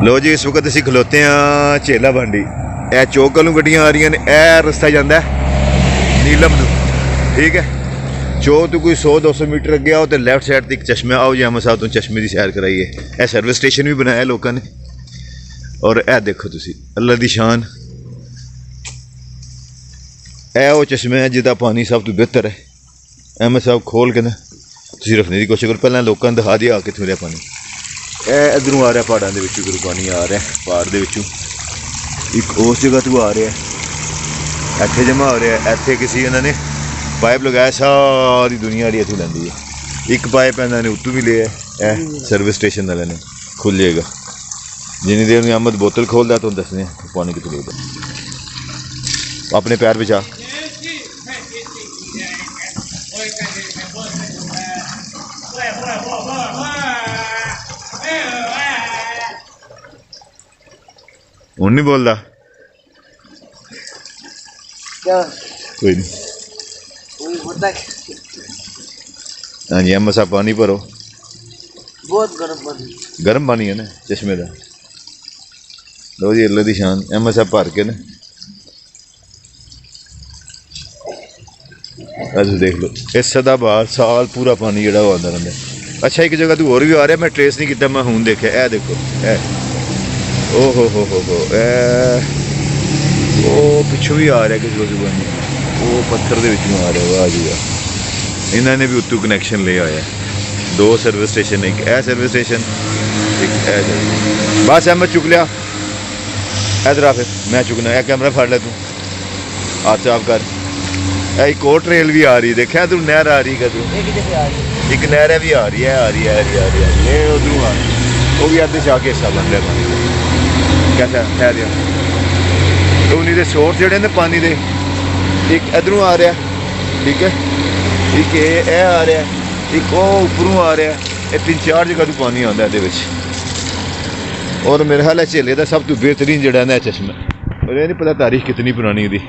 लो जी, इस वक्त असीं खलोते हैं झेला बांडी। यह चौक वालों गड्डियां आ रही ने, यह रस्ता जाता है नीलम नूं, ठीक है। चौक तो कोई 100-200 मीटर अगे आओ तो लैफ्ट साइड एक चश्मा, आओ जी अहमद साहब तो चश्मे की सैर कराइए। यह सर्विस स्टेशन भी बनाया लोगों ने। और यह देखो तुसी, अल्लाह दी शान, यह वो चश्मा है जिसका पानी सब तो बेहतर है। अहमद साहब खोल के ना तुसी रखने की कोशिश करो। पहले लोगों ने दिखा दिया कितों रहा पानी। यह इधरों आ रहा पहाड़ों के विचों, गुरु पानी आ रहा है पहाड़ के विचों, एक उस जगह तो आ रहा है, इत्थे जमा हो रहा है। इत्थे किसी इन्होंने पाइप लगाया, सारी दुनिया वाली इतों लैंदी है। एक पाइप इन्होंने उत्तों भी लिया है, सर्विस स्टेशन वाले ने खुल जाएगा। जिन्नी देर में अहमद बोतल खोलता तो दसने पानी कितों लेगा। अपने पैर बचा। हूँ नहीं बोलता क्या? कोई नहीं। हाँ जी, अहमद साहब पानी भरो। बहुत गर्म पानी, गर्म पानी है ना चश्मे का। लो जी, अल्लाह दी शान, अहमद साहब भर के ना देख लो। इस सदाबहार साल पूरा पानी जोड़ा वो आता रहता है। अच्छा, एक जगह तो और भी आ रहा, मैं ट्रेस नहीं किया, मैं हूँ देखा। ए देखो, ओ हो ओ पिछों भी आ रहा किसी वजह पानी, वो पत्थर के विचों आ रहा। वाह जी वाह, इन्होंने भी उत्तों कनैक्शन ले आया। 2 सर्विस स्टेशन, एक ए सर्विस स्टेशन, एक ए। बस मैं चुक लिया, इधर आ फिर मैं चुकना। यह कैमरा फड़ लिया तू, हाथ साफ कर। एक और ट्रेल भी आ रही है, देखा तू नहर आ रही है, एक नहर भी आ रही है, आ रही है ये उधरों आ रही है। वो भी अद्धे से आके हिस्सा बन रहा पानी कैसा ठहर। तो उन्हीं के सोर्स जोड़े ने पानी के, एक इधरों आ रहा, ठीक है, एक ये आ रहा, एक वो उपरों आ रहा। ये 3-4 जगह तो पानी आता है। और मेरे ख्याल है झेले का सब तो बेहतरीन जड़ा ना चश्मा। और ये नहीं पता तारीख कितनी पुरानी थी।